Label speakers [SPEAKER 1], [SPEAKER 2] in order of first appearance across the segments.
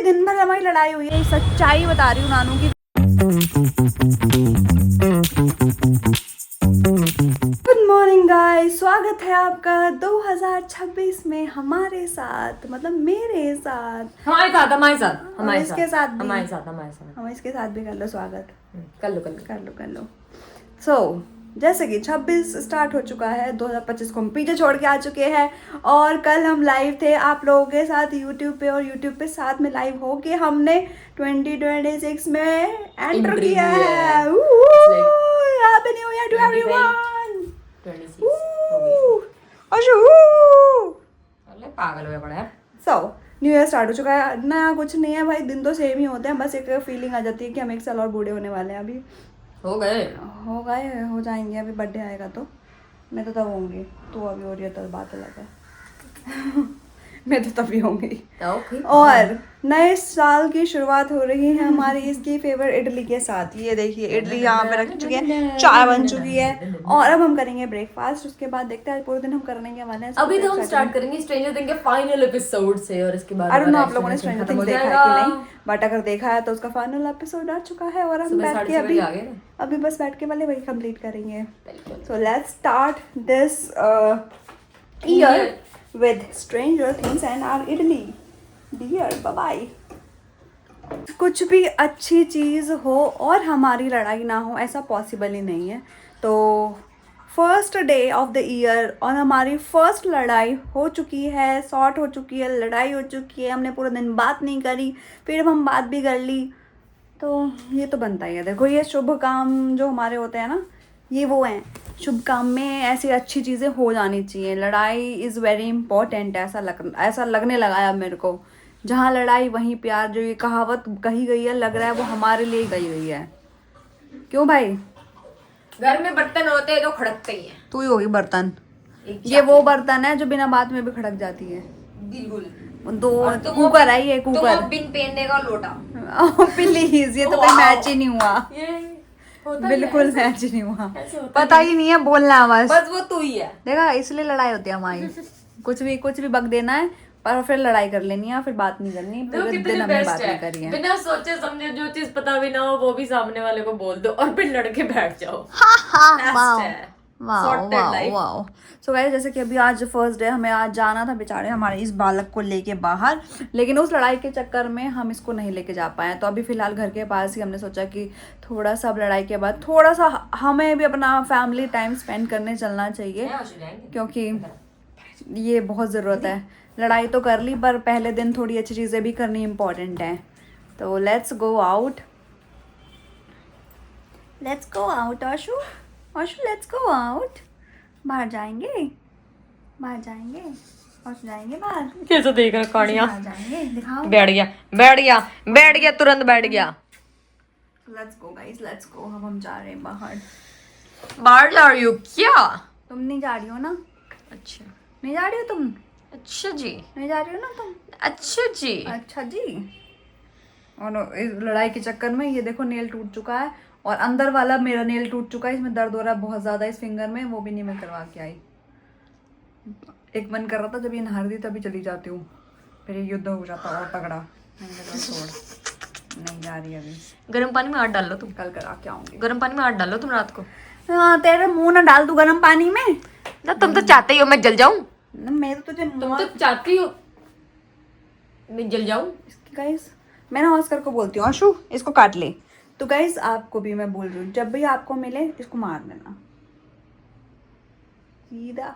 [SPEAKER 1] दिन भर हमारी लड़ाई हुई है, सच्चाई बता रही हूँ नानू की। गुड मॉर्निंग गाइस, स्वागत है आपका 2026 में हमारे साथ, मतलब मेरे साथ,
[SPEAKER 2] हमारे
[SPEAKER 1] इसके साथ भी,
[SPEAKER 2] साथ
[SPEAKER 1] हम इसके साथ भी कर लो स्वागत।
[SPEAKER 2] कर लो।
[SPEAKER 1] सो जैसे कि 26 स्टार्ट हो चुका है, 2025 को हम पीछे छोड़ के आ चुके हैं और कल हम लाइव थे आप लोगों के साथ यूट्यूब पे, और यूट्यूब पे साथ में लाइव हो के हमने 2026 में एंटर किया है। Happy new year to everyone.
[SPEAKER 2] 26 पागल हो गया पड़ा है।
[SPEAKER 1] सो न्यू ईयर स्टार्ट हो चुका है, नया कुछ नहीं है भाई, दिन तो सेम ही होते हैं, बस एक फीलिंग आ जाती है कि हम 1 साल और बूढ़े होने वाले हैं। अभी हो जाएंगे, अभी बर्थडे आएगा तो मैं तो तब होंगी, तू अभी हो रही है तो बात अलग है। मैं तो तभी होंगी। और नए साल की शुरुआत हो रही है हमारी इसकी फेवरेट इडली के साथ। ये देखिए इडली यहाँ पे रख चुकी है, चाय बन चुकी है और अब हम करेंगे ब्रेकफास्ट। उसके बाद देखते हैं पूरे दिन हम करने के वाले हैं।
[SPEAKER 2] अभी तो हम स्टार्ट करेंगे स्ट्रेंजर थिंग्स के फाइनल एपिसोड से, और इसके बाद
[SPEAKER 1] आई डोंट नो आप लोगों ने स्ट्रेंजर थिंग्स देखा है कि नहीं, बट अगर देखा है तो उसका फाइनल एपिसोड आ चुका है और हम बैठ के अभी बस बैठ के वाले वही कंप्लीट करेंगे। So let's start this year with Stranger Things and our idli. Dear, bye bye. कुछ भी अच्छी चीज़ हो और हमारी लड़ाई ना हो, ऐसा पॉसिबल ही नहीं है। तो first day of the year और हमारी फर्स्ट लड़ाई हो चुकी है, सॉर्ट हो चुकी है, लड़ाई हो चुकी है, हमने पूरा दिन बात नहीं करी, फिर हम बात भी कर ली। तो ये तो बनता ही है। देखो ये शुभ काम जो हमारे होते हैं ना, ये वो हैं, शुभ काम में ऐसी अच्छी चीज़ें हो जानी चाहिए। लड़ाई इज़ वेरी इंपॉर्टेंट, ऐसा लगने लगा है मेरे को। जहाँ लड़ाई वहीं प्यार, जो ये कहावत कही गई है, लग रहा है वो हमारे लिए गई गई है। क्यों भाई?
[SPEAKER 2] घर में बर्तन होते हैं तो खड़कते ही हैं।
[SPEAKER 1] तू ही होगी बर्तन। ये वो बर्तन है जो बिना बात में भी खड़क जाती है।
[SPEAKER 2] बिल्कुल।
[SPEAKER 1] दो कुकर है ये, कुकर।
[SPEAKER 2] बिन पेनने का लोटा।
[SPEAKER 1] प्लीज, ये तो कोई मैच ही नहीं हुआ, बिल्कुल मैच नहीं हुआ। पता ही नहीं है बोलना,
[SPEAKER 2] बस वो तू ही है।
[SPEAKER 1] देखा, इसलिए लड़ाई होती है हमारी। कुछ भी बक देना है पर फिर लड़ाई कर लेनी है, फिर बात नहीं करनी, पूरे दिन हमने बात नहीं करी है।
[SPEAKER 2] बिना सोचे समझे जो चीज पता भी ना हो वो भी सामने वाले को बोल दो और फिर लड़के बैठ जाओ।
[SPEAKER 1] वाओ। सो गाइस, जैसे कि अभी आज फर्स्ट डे, हमें आज जाना था बेचारे हमारे इस बालक को लेके बाहर, लेकिन उस लड़ाई के चक्कर में हम इसको नहीं लेके जा पाए। तो अभी फिलहाल घर के पास ही हमने सोचा कि थोड़ा सा लड़ाई के बाद थोड़ा सा हमें भी अपना फैमिली टाइम स्पेंड करने चलना चाहिए, क्योंकि ये बहुत ज़रूरत है। लड़ाई तो कर ली पर पहले दिन थोड़ी अच्छी चीज़ें भी करनी इम्पोर्टेंट है। तो let's go out Ashu, let's go out. बाहर जाएंगे और जाएंगे बाहर।
[SPEAKER 2] कैसे देख रहा कहानियां?
[SPEAKER 1] जाएंगे, दिखाओ।
[SPEAKER 2] बैठ गया तुरंत बैठ गया।
[SPEAKER 1] Let's go guys, let's go. अब हम जा रहे हैं बाहर।
[SPEAKER 2] बाहर जा रही हो क्या?
[SPEAKER 1] तुम नहीं जा रही हो ना?
[SPEAKER 2] अच्छा,
[SPEAKER 1] नहीं जा रही हो तुम?
[SPEAKER 2] अच्छा जी।
[SPEAKER 1] नहीं जा रही हो ना तुम? अच्छा जी। और इस लड़ाई के चक्कर में ये देखो नेल टूट चुका है, और अंदर वाला मेरा नेल टूट चुका है, इसमें दर्द हो रहा है बहुत ज़्यादा इस फिंगर में, वो भी नहीं मैं करवा के आई। एक मन कर रहा था जब ये नहा दी तभी चली जाती हूँ, फिर ये युद्ध हो जाता और तगड़ा। मैंने कहा छोड़, नहीं जा रही अभी।
[SPEAKER 2] गर्म पानी में हाथ डाल लो तुम।
[SPEAKER 1] कल करा के आऊँगी।
[SPEAKER 2] गर्म पानी में हाथ डाल लो तुम रात को।
[SPEAKER 1] हाँ, तेरे मुँह ना डाल, तू गर्म पानी में।
[SPEAKER 2] ना तुम तो चाहते ही हो मैं जल जाऊँ।
[SPEAKER 1] मैं तो तुझे,
[SPEAKER 2] तुम तो चाहती हो मैं जल जाऊँ।
[SPEAKER 1] गाइस, मैं ना ऑस्कर को बोलती हूँ, आशु इसको काट ले। तो गाइस आपको भी मैं बोल रही हूँ, जब भी आपको मिले इसको मार देना सीधा।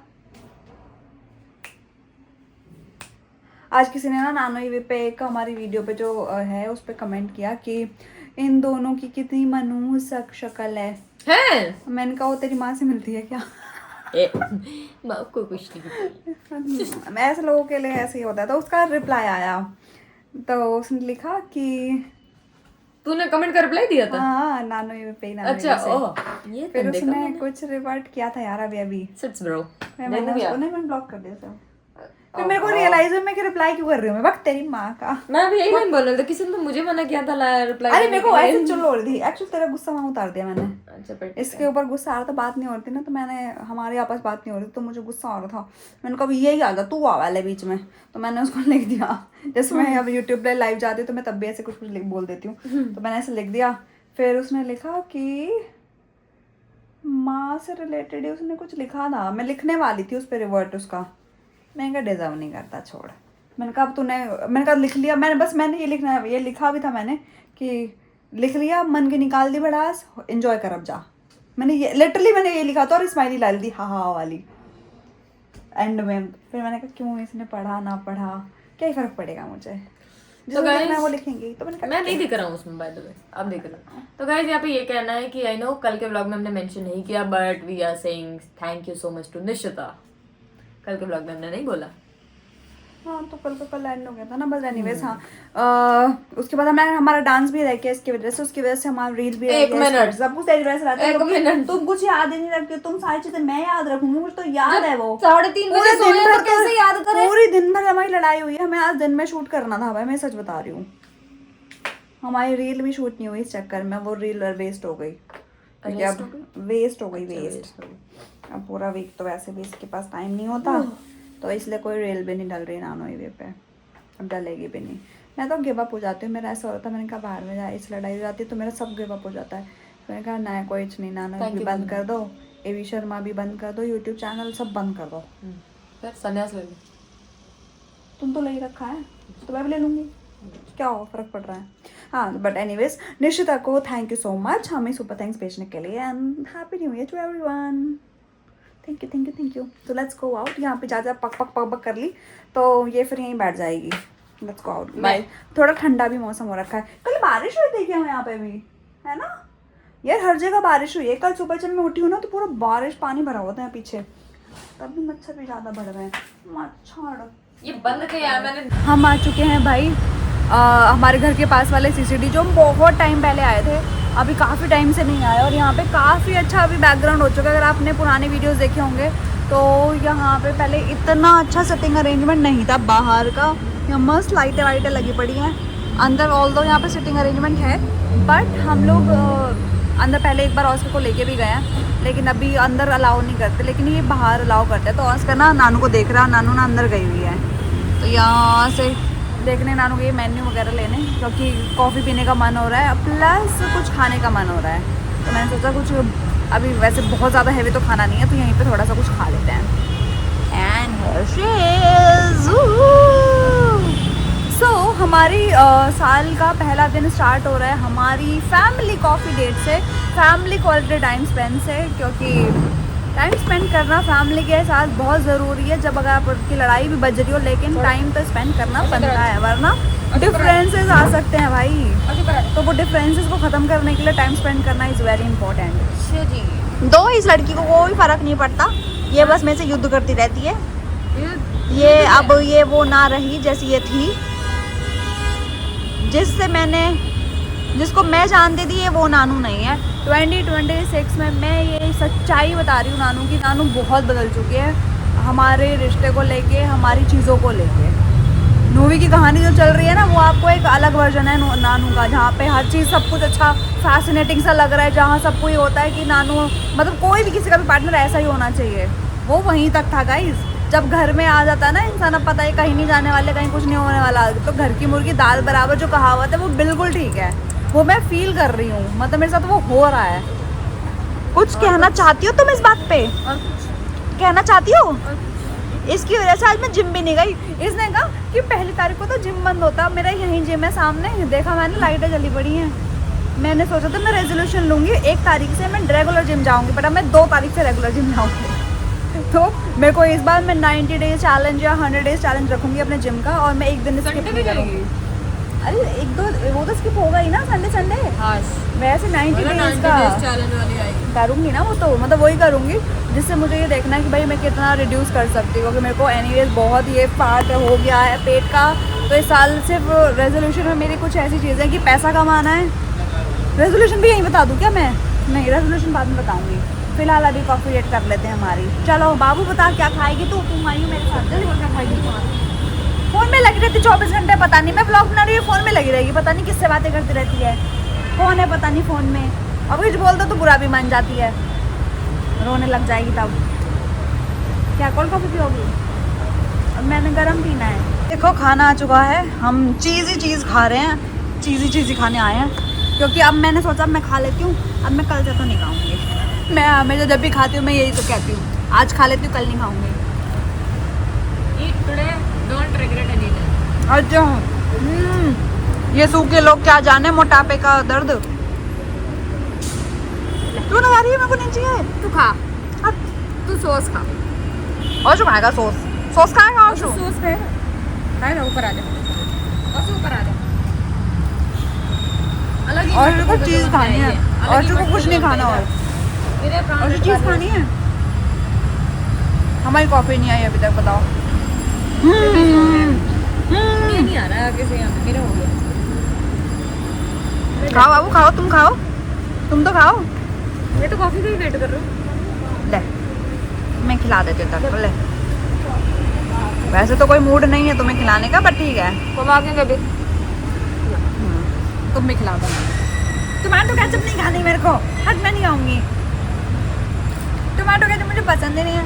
[SPEAKER 1] आज किसी ने ना नानो पे एक हमारी वीडियो पे जो है उस पे कमेंट किया कि इन दोनों की कितनी मनहूस शक्ल है। मैंने कहा वो तेरी माँ से मिलती है क्या?
[SPEAKER 2] माँ को कुछ नहीं।
[SPEAKER 1] ऐसे लोगों के लिए ऐसे ही होता है। तो उसका रिप्लाई आया, तो उसने लिखा कि
[SPEAKER 2] तूने कमेंट कर रिप्लाई दिया था?
[SPEAKER 1] हाँ, नानो पे।
[SPEAKER 2] अच्छा, ये
[SPEAKER 1] फिर उसने कुछ रिवर्ट किया था यार अभी।
[SPEAKER 2] Seats bro.
[SPEAKER 1] मैंने ब्लॉक कर दिया था। फिर मेरे को रियलाइज हुआ मैं कि रिप्लाई क्यों कर रही हूँ मैं, वक्त तेरी माँ का।
[SPEAKER 2] मैं भी यही बोल रहा था, किसी ने तो मुझे मना किया था रिप्लाई।
[SPEAKER 1] अरे मेरे को ऐसे चुल हो रही थी एक्चुअली, तेरा गुस्सा वहाँ उतार दिया मैंने।
[SPEAKER 2] अच्छा
[SPEAKER 1] इसके ऊपर गुस्सा आ रहा था, बात नहीं हो रही थी ना, तो मैंने हमारे आपस बात नहीं हो रही तो मुझे गुस्सा आ रहा था। मैंने कहा यही आ गया तू आ वाले बीच में, तो मैंने उसको लिख दिया। जैसे मैं अब यूट्यूब पे लाइव जाती हूँ तो मैं तब भी ऐसे कुछ बोल देती हूँ, तो मैंने ऐसे लिख दिया। फिर उसने लिखा कि माँ से रिलेटेड ही उसने कुछ लिखा था, मैं लिखने वाली थी उस पर रिवर्ट उसका। मैंने कहा डिजर्व नहीं करता छोड़। मैंने कहा अब तूने, मैंने कहा लिख लिया मैंने ये लिखा भी था मैंने कि लिख लिया, मन की निकाल दी भड़ास, एंजॉय कर अब जा। मैंने ये लिटरली मैंने ये लिखा था और स्माइली डाल दी हा वाली एंड में। फिर मैंने कहा क्यों इसने पढ़ा ना पढ़ा क्या ही फर्क पड़ेगा मुझे,
[SPEAKER 2] तो गाइस
[SPEAKER 1] वो लिखेंगे। तो मैंने
[SPEAKER 2] मैं नहीं दिख रहा हूँ उसमें बाय द वे, आप देख रहे हो। तो गाइस यहाँ पे ये कहना है कि आई नो कल के व्लॉग में हमने मेंशन नहीं किया, but we are saying thank you so much to Nishita. कल के व्लॉग में हमने नहीं बोला।
[SPEAKER 1] हाँ तो कल एंड हो गया था ना बस। एनीवेज हाँ, उसके बाद हमारा डांस भी रह गया इसकी वजह से, उसकी वजह से हमारा रील भी रह गया, सब कुछ तेरी वजह से रहता है।
[SPEAKER 2] 1 मिनट
[SPEAKER 1] तुम कुछ याद ही नहीं रखती, तुम सारी चीजें मैं याद रखूंगी, मुझे तो याद है वो
[SPEAKER 2] 3:30 बजे सोए तो कैसे याद करें।
[SPEAKER 1] पूरी दिन भर हमारी लड़ाई हुई है, हमें आज दिन में शूट करना था भाई, मैं सच बता रही हूँ। हमारी रील भी शूट नहीं हुई इस चक्कर में, वो रील वेस्ट हो गई। वेस्ट हो गई। अब पूरा वीक तो वैसे भी इसके पास टाइम नहीं होता, तो इसलिए कोई रील भी नहीं डल रही नानो वे पे, अब डलेगी भी नहीं। मैं तो गिव अप हो जाती हूँ, मेरा ऐसा होता है। मैंने कहा बाहर में जाए, इस लड़ाई हो जाती है तो मेरा सब गिव अप हो जाता है। मैंने कहा ना कोई नहीं, नानो भी बंद कर दो, एवी शर्मा भी बंद कर दो, यूट्यूब चैनल सब बंद कर दो।
[SPEAKER 2] फिर संन्यास ले लो।
[SPEAKER 1] तुम तो ले ही रखा है तो मैं भी ले लूँगी, क्या हो फर्क पड़ रहा है। हाँ बट एनीवेज निशिता को थैंक यू सो मच हमें सुपर थैंक्स भेजने के लिए, and happy new year to everyone. Thank you. तो लेट्स गो आउट। यहाँ पे जा पक कर ली तो ये फिर यहीं बैठ जाएगी। Let's go out by. थोड़ा ठंडा भी मौसम हो रखा है, कल बारिश हुई थी क्या यहाँ पे भी, है ना यार, हर जगह बारिश हुई है। कल सुबह जब मैं उठी हूँ ना तो पूरा बारिश पानी भरा हुआ था यहाँ पीछे, तब भी मच्छर भी ज़्यादा बढ़ रहे हैं। मच्छर
[SPEAKER 2] ये बंद किया मैंने।
[SPEAKER 1] हम आ चुके हैं भाई हमारे घर के पास वाले सीसीडी, जो हम बहुत टाइम पहले आए थे, अभी काफ़ी टाइम से नहीं आए। और यहाँ पे काफ़ी अच्छा अभी बैकग्राउंड हो चुका है। अगर आपने पुराने वीडियोस देखे होंगे तो यहाँ पे पहले इतना अच्छा सेटिंग अरेंजमेंट नहीं था बाहर का। यहाँ मस्त लाइटें वाइटें लगी पड़ी हैं अंदर, ऑल दो यहाँ पे सिटिंग अरेंजमेंट है, बट हम लोग अंदर पहले एक बार ऑस्कर को लेके भी गए हैं, लेकिन अभी अंदर अलाउ नहीं करते, लेकिन ये बाहर अलाउ करते हैं। तो ऑस्कर ना नानू को देख रहा है, नानू ना अंदर गई हुई है, तो यहाँ से देखने नानू के मेन्यू वगैरह लेने, क्योंकि कॉफ़ी पीने का मन हो रहा है प्लस कुछ खाने का मन हो रहा है। तो मैंने सोचा कुछ, अभी वैसे बहुत ज़्यादा हैवी तो खाना नहीं है, तो यहीं पे थोड़ा सा कुछ खा लेते हैं। सो हमारी साल का पहला दिन स्टार्ट हो रहा है हमारी फैमिली कॉफ़ी डेट से, फैमिली क्वालिटी टाइम स्पेंड से, क्योंकि टाइम स्पेंड करना फैमिली के साथ बहुत ज़रूरी है। जब अगर आपकी लड़ाई भी बज रही हो, लेकिन टाइम तो स्पेंड करना बनता है, वरना डिफरेंसेस आ सकते हैं भाई। तो वो डिफरेंसेस को ख़त्म करने के लिए टाइम स्पेंड करना इज़ वेरी इंपॉर्टेंट। दो इस लड़की को कोई फ़र्क नहीं पड़ता, ये बस मेरे से युद्ध करती रहती है। ये अब ये वो ना रही जैसी ये थी, जिसको मैं जानती थी, ये वो नानू नहीं है। 2026 में मैं ये सच्चाई बता रही हूँ नानू की, नानू बहुत बदल चुकी है हमारे रिश्ते को लेके, हमारी चीज़ों को लेके। मूवी की कहानी जो चल रही है ना, वो आपको एक अलग वर्जन है नानू का, जहाँ पे हर चीज़ सब कुछ अच्छा फैसिनेटिंग सा लग रहा है, जहाँ सब कोई होता है कि नानू मतलब कोई भी किसी का भी पार्टनर ऐसा ही होना चाहिए, वो वहीं तक था गाइस। जब घर में आ जाता है ना इंसान, अब पता है कहीं नहीं जाने वाले, कहीं कुछ नहीं होने वाला, तो घर की मुर्गी दाल बराबर जो कहावत है वो बिल्कुल ठीक है, वो मैं फील कर रही हूँ, मतलब मेरे साथ वो हो रहा है। कुछ कहना चाहती हो तुम इस बात पे? कहना चाहती हो? इसकी वजह से आज मैं जिम भी नहीं गई। इसने कहा कि 1 तारीख को तो जिम बंद होता, मेरा यहीं जिम है सामने, देखा मैंने लाइटें जली पड़ी हैं। मैंने सोचा था मैं रेजोल्यूशन लूँगी 1 तारीख से मैं रेगुलर जिम जाऊँगी, बट अब मैं 2 तारीख से रेगुलर जिम जाऊँगी। तो मेरे को इस बार मैं 90 डेज चैलेंज या 100 डेज चैलेंज रखूँगी अपने जिम का, और मैं एक दिन स्किप नहीं करूँगी। अरे 1-2 वो तो स्किप होगा ही ना, संडे हाँ, वैसे 90 डेज का करूँगी ना वो, तो मतलब वही करूँगी, जिससे मुझे ये देखना है कि भाई मैं कितना रिड्यूस कर सकती हूँ, क्योंकि मेरे को एनीवेज बहुत ये पार्ट हो गया है पेट का। तो इस साल सिर्फ रेजोल्यूशन में मेरी कुछ ऐसी चीज़ें कि पैसा कमाना है। रेजोल्यूशन भी यहीं बता दूँ क्या मैं? नहीं, रेजोल्यूशन बाद में बताऊँगी। फिलहाल अभी कॉफ़ी वेट कर लेते हैं हमारी। चलो बाबू बता क्या खाएगी तू? तुम आई हो मेरे साथ, जल्दी बोल क्या खाएगी? फ़ोन में लगी रहती 24 घंटे, पता नहीं मैं ब्लॉग बना रही हूँ फ़ोन में लगी रहेगी, पता नहीं किससे बातें करती रहती है, कौन है पता नहीं फ़ोन में। अब कुछ बोल दो तो बुरा भी मान जाती है, रोने लग जाएगी तब। क्या कोल्ड कॉफ़ी पियोगी? अब मैंने गरम पीना है। देखो खाना आ चुका है, हम चीज़ खा रहे हैं, चीज़ खाने आए हैं, क्योंकि अब मैंने सोचा मैं खा लेती हूँ, अब मैं कल से तो नहीं खाऊंगी। मैं हमेशा जब भी खाती हूँ मैं यही तो कहती हूँ, आज खा लेती हूँ कल नहीं खाऊंगी।
[SPEAKER 2] Eat today, don't regret anything.
[SPEAKER 1] अच्छा ये सूखे लोग क्या जाने मोटापे का दर्द। तू लगा रही है मेरे को नीचे है।
[SPEAKER 2] तू खा, तू सॉस खा।
[SPEAKER 1] और जो खाएगा सॉस? सॉस खाएगा और जो
[SPEAKER 2] सॉस खाएगा ऊपर आ जा, और ऊपर आ जा। अलग ही
[SPEAKER 1] और को चीज़ खानी है, और जो को कुछ नहीं खाना, और जो चीज़ खानी है। हमारी कॉफ़ी नहीं आई अभी तक, बताओ।
[SPEAKER 2] नहीं आ रहा आगे से, यहाँ मेरा हो गया।
[SPEAKER 1] खाओ बाबू खाओ, तुम खाओ, तुम तो खाओ।
[SPEAKER 2] मैं तो कॉफी का ही वेट कर रहा हूँ।
[SPEAKER 1] ले मैं खिला देती हूँ तेरे को, ले। वैसे तो कोई मूड नहीं है तुम्हें खिलाने का, बट ठीक है
[SPEAKER 2] कब आ गए कभी?
[SPEAKER 1] तुम भी खिला दो। टमाटो केचप नहीं खानी मेरे को, हट मैं नहीं खाऊंगी टमाटो केचप, मुझे पसंद ही नहीं है।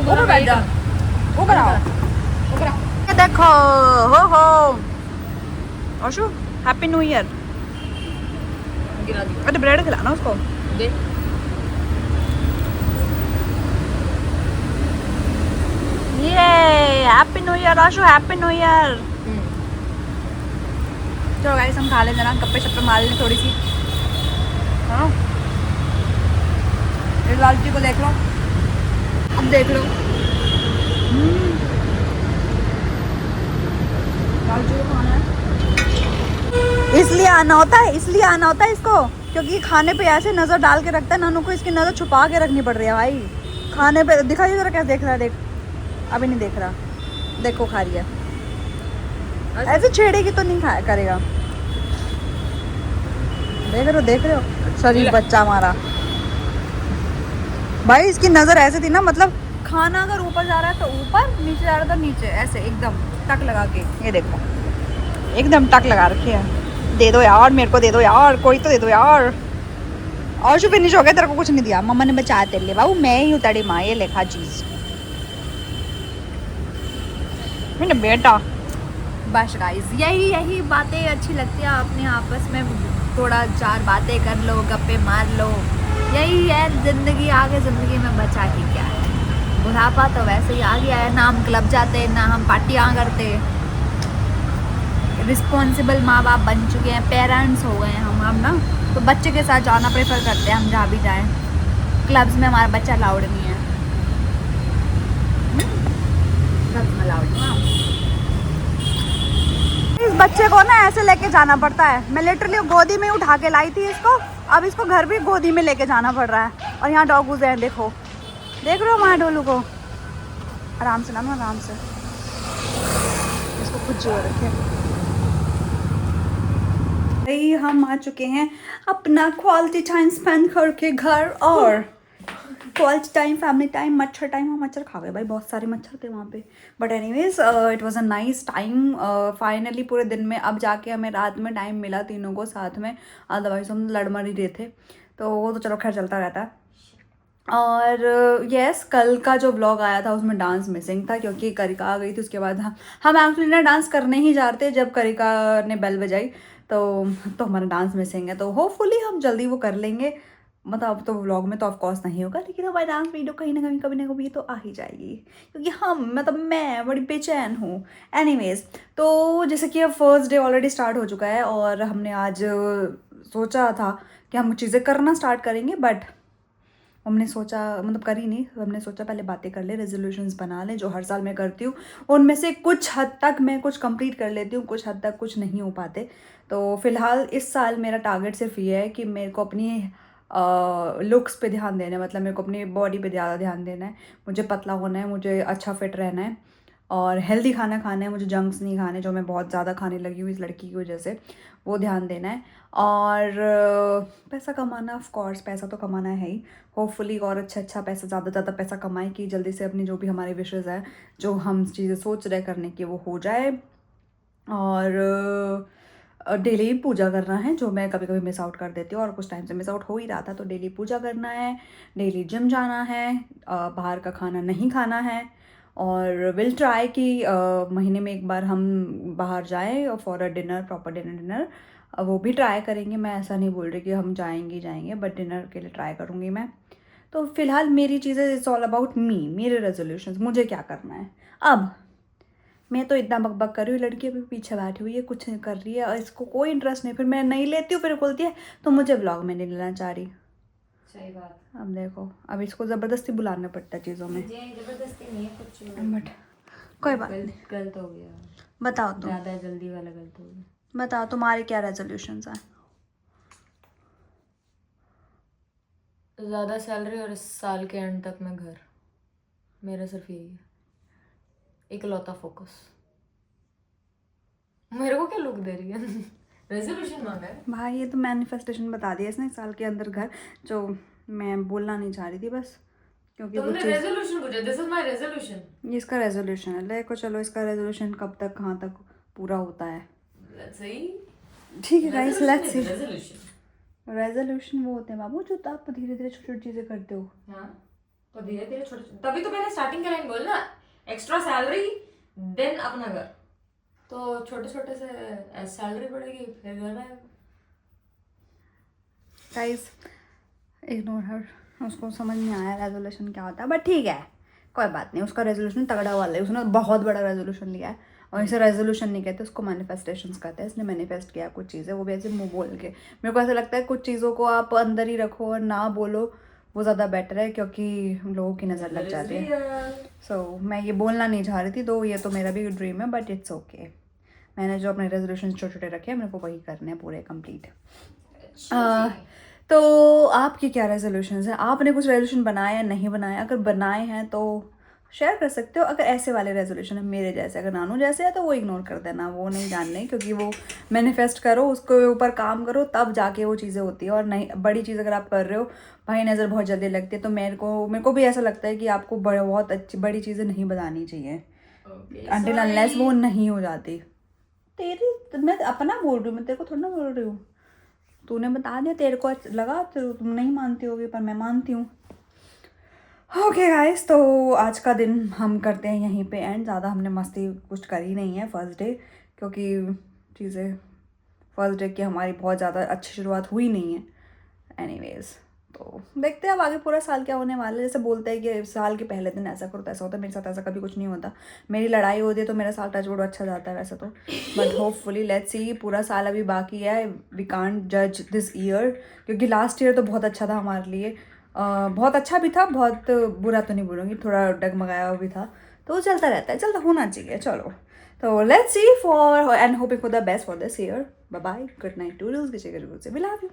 [SPEAKER 1] ऊपर बैठ जा, ऊपर आओ,
[SPEAKER 2] ऊपर आ।
[SPEAKER 1] ये देखो हो आशु, हैप्पी न्यू ईयर।
[SPEAKER 2] गिरा दी।
[SPEAKER 1] अरे ब्रेड खिलाना उसको।
[SPEAKER 2] दे।
[SPEAKER 1] ये हैप्पी न्यू ईयर आशु, हैप्पी न्यू ईयर। चलो गाइस हम खा ले जरा, गप्पे शप्पे मार लें थोड़ी सी। हाँ लालची को देख लो, अब देख लो। लालची को खाना है, इसलिए आना होता है, इसलिए आना होता है इसको, क्योंकि खाने पे ऐसे नज़र डाल के रखता है। नानू को इसकी नज़र छुपा के रखनी पड़ रही है भाई। खाने पे दिखाइए जरा कैसे देख रहा है, देख अभी नहीं देख रहा, देखो खा रही है, ऐसे छेड़ेगी तो नहीं खाया करेगा। देख रहे हो शरीफ बच्चा हमारा भाई। इसकी नज़र ऐसे थी ना, मतलब खाना अगर ऊपर जा रहा है तो ऊपर, नीचे जा रहा है तो नीचे, ऐसे एकदम टक लगा के। ये देखो एकदम टक लगा रखी है। दे दो यार मेरे को, दे दो यार, कोई तो दे दो यार। और जो फिनिश हो गया, तेरे को कुछ नहीं दिया, मम्मा ने बचाया तेरे लिए बाबू, मैं ही उतरी माँ, ये लेखा चीज़ मैंने बेटा। बस गाइस यही बातें अच्छी लगती है, अपने आपस में थोड़ा चार बातें कर लो, गप्पे मार लो, यही है ज़िंदगी। आगे ज़िंदगी में बचा ही क्या है, बुढ़ापा तो वैसे ही आ गया है, ना हम क्लब जाते, ना हम पार्टियाँ करते, रिस्पॉन्सिबल माँ बाप बन चुके हैं, पेरेंट्स हो गए हैं हम ना, तो बच्चे के साथ जाना प्रेफर करते हैं हम, जहाँ भी जाएं। क्लब्स में हमारा बच्चा अलाउड नहीं है, क्लब्स में अलाउड नहीं है। इस बच्चे को ना ऐसे लेके जाना पड़ता है, मैं लिटरली गोदी में उठा के लाई थी इसको, अब इसको घर भी गोदी में लेके जाना पड़ रहा है। और यहाँ डॉगूज हैं, देखो देख रहे हो हमारे डोलू को, आराम से ना, आराम से, इसको खुद जो रखे। भाई हम आ चुके हैं अपना क्वालिटी टाइम स्पेंड करके घर, और क्वालिटी टाइम, फैमिली टाइम, मच्छर टाइम। हम मच्छर खा गए भाई, बहुत सारे मच्छर थे वहाँ पे, but anyways it was a nice time. Finally पूरे दिन में अब जाके हमें रात में टाइम मिला तीनों को साथ में, अदरवाइज हम लड़ मर ही रहे थे, तो वो तो चलो खैर चलता रहता है। और यस कल का जो व्लॉग आया था उसमें डांस मिसिंग था, क्योंकि करिका आ गई थी। उसके बाद हम एक्चुअली ना डांस करने ही जा रहे थे, जब करिका ने बेल बजाई तो हमारा डांस मिसिंग है, तो होपफुली हम जल्दी वो कर लेंगे। मतलब अब तो व्लॉग में तो ऑफकोर्स नहीं होगा, लेकिन हमारी डांस वीडियो कहीं ना कभी ना कभी तो आ ही जाएगी, क्योंकि मैं बड़ी बेचैन हूँ। एनीवेज तो जैसे कि अब फर्स्ट डे ऑलरेडी स्टार्ट हो चुका है, और हमने आज सोचा था कि हम चीज़ें करना स्टार्ट करेंगे, बट हमने सोचा, मतलब करी नहीं, हमने सोचा पहले बातें कर ले, रेजोल्यूशंस बना लें, जो हर साल मैं करती हूँ। उनमें से कुछ हद तक मैं कुछ कंप्लीट कर लेती हूँ, कुछ हद तक कुछ नहीं हो पाते। तो फिलहाल इस साल मेरा टारगेट सिर्फ ये है कि मेरे को अपनी लुक्स पे ध्यान देना है, मतलब मेरे को अपनी बॉडी पे ज़्यादा ध्यान देना है, मुझे पतला होना है, मुझे अच्छा फिट रहना है, और हेल्दी खाना खाना है, मुझे जंक्स नहीं खाने जो मैं बहुत ज़्यादा खाने लगी हूँ इस लड़की की वजह से, वो ध्यान देना है। और पैसा कमाना, ऑफ कोर्स पैसा तो कमाना है ही, होपफुली और अच्छा पैसा, ज़्यादा पैसा कमाए कि जल्दी से अपनी जो भी हमारे विशेज़ है, जो हम चीज़ें सोच रहे करने की, वो हो जाए। और डेली पूजा करना है, जो मैं कभी कभी मिस आउट कर देती हूँ और कुछ टाइम से मिस आउट हो ही रहा था, तो डेली पूजा करना है, डेली जिम जाना है, बाहर का खाना नहीं खाना है। और विल ट्राई कि महीने में एक बार हम बाहर जाएं for a dinner, proper dinner वो भी ट्राई करेंगे। मैं ऐसा नहीं बोल रही कि हम जाएंगे, बट डिनर के लिए ट्राई करूँगी मैं। तो फिलहाल मेरी चीज़ें, इट्स ऑल अबाउट मी, मेरे रेजोल्यूशंस, मुझे क्या करना है। अब मैं तो इतना बकबक कर रही हूँ, लड़की अभी पीछे बैठी हुई है, कुछ नहीं कर रही है और इसको कोई इंटरेस्ट नहीं, फिर मैं नहीं लेती हूँ, फिर बोलती है तो मुझे व्लॉग में नहीं लेना चाह रही।
[SPEAKER 2] सही बात।
[SPEAKER 1] अब देखो, अब इसको ज़बरदस्ती बुलाना पड़ता है चीज़ों में,
[SPEAKER 2] जबरदस्ती नहीं है कुछ,
[SPEAKER 1] बट कोई बात नहीं।
[SPEAKER 2] गलत हो गया,
[SPEAKER 1] बताओ तुम,
[SPEAKER 2] ज़्यादा जल्दी वाला गलत हो गया।
[SPEAKER 1] बताओ तुम्हारे क्या रेजोल्यूशंस हैं?
[SPEAKER 2] ज़्यादा सैलरी और इस साल के एंड तक मैं घर, मेरा सिर्फ यही है, इकलौता फोकस। मेरे को क्या लुक दे रही है? रेजोल्यूशन मांगा है
[SPEAKER 1] भाई, ये तो मैनिफेस्टेशन बता दिया इसने, साल के अंदर घर, जो मैं बोलना नहीं चाह रही थी बस, क्योंकि
[SPEAKER 2] तुमने रेजोल्यूशन पूछा, दिस इज माय रेजोल्यूशन।
[SPEAKER 1] ये इसका रेजोल्यूशन है, देखो चलो इसका रेजोल्यूशन कब तक कहाँ तक पूरा होता है।
[SPEAKER 2] Let's see.
[SPEAKER 1] ठीक है guys, let's see.
[SPEAKER 2] Resolution,
[SPEAKER 1] resolution वो होते हैं बाबू जो आप धीरे धीरे छोटी छोटी चीजें करते हो।
[SPEAKER 2] हाँ तो धीरे धीरे छोटे, तभी तो मैंने स्टार्टिंग का लाइन बोला ना, एक्स्ट्रा सैलरी देन अपना घर, तो छोटे छोटे से सैलरी बढ़ेगी फिर घर आएगा।
[SPEAKER 1] गाइस इग्नोर हर, उसको समझ नहीं आया रेजोल्यूशन क्या होता है, बट ठीक है कोई बात नहीं। उसका रेजोल्यूशन तगड़ा वाला है, उसने बहुत बड़ा रेजोल्यूशन लिया है, और इसे रेजोल्यूशन नहीं कहते, उसको मैनिफेस्टेशंस कहते हैं। इसने मैनिफेस्ट किया कुछ चीज़ें, वो भी ऐसे मुंह बोल के। मेरे को ऐसा लगता है कुछ चीज़ों को आप अंदर ही रखो और ना बोलो, वो ज़्यादा बेटर है, क्योंकि लोगों की नज़र लग जाती है। सो मैं ये बोलना नहीं चाह रही थी, तो ये तो मेरा भी ड्रीम है, बट इट्स ओके। मैंने जो अपने रेजोल्यूशन छोटे छोटे रखे हैं, मेरे को वही करने हैं पूरे कंप्लीट। तो आपके क्या रेजोल्यूशंस हैं? आपने कुछ रेजोल्यूशन बनाया या नहीं बनाया? अगर बनाए हैं तो शेयर कर सकते हो। अगर ऐसे वाले रेजोल्यूशन है मेरे जैसे, अगर नानू जैसे है, तो वो इग्नोर कर देना, वो नहीं जानने, क्योंकि वो मैनिफेस्ट करो, उसके ऊपर काम करो, तब जाके वो चीज़ें होती है। और नहीं, बड़ी चीज़ अगर आप कर रहे हो, भाई नज़र बहुत जल्दी लगती है। तो मेरे को भी ऐसा लगता है कि आपको बहुत अच्छी बड़ी चीज़ें नहीं बतानी चाहिए अनटिल अनलेस वो नहीं हो जाती। तेरी, मैं अपना बोल रही हूँ, मैं तेरे को थोड़ा ना बोल रही हूँ। तूने बता दिया, तेरे को लगा, तो तुम नहीं मानती होगी, पर मैं मानती हूँ। ओके गाइस, तो आज का दिन हम करते हैं यहीं पे एंड। ज़्यादा हमने मस्ती कुछ करी नहीं है फर्स्ट डे, क्योंकि चीज़ें फर्स्ट डे की हमारी बहुत ज़्यादा अच्छी शुरुआत हुई नहीं है। एनीवेज, तो देखते हैं अब आगे पूरा साल क्या होने वाला है। जैसे बोलते हैं कि साल के पहले दिन ऐसा करो, ऐसा होता है, मेरे साथ ऐसा कभी कुछ नहीं होता। मेरी लड़ाई होती है तो मेरा साल टचवुड अच्छा जाता है वैसे तो, बट होपफुली लेट्स सी। पूरा साल अभी बाकी है, वी कांट जज दिस ईयर, क्योंकि लास्ट ईयर तो बहुत अच्छा था हमारे लिए। बहुत अच्छा भी था, बहुत बुरा तो नहीं बोलूँगी, थोड़ा डगमगाया हुआ भी था। तो चलता रहता है, चलता होना चाहिए। चलो, तो let's see for and hoping for the best for this year. Bye bye, good night toodles, will love you.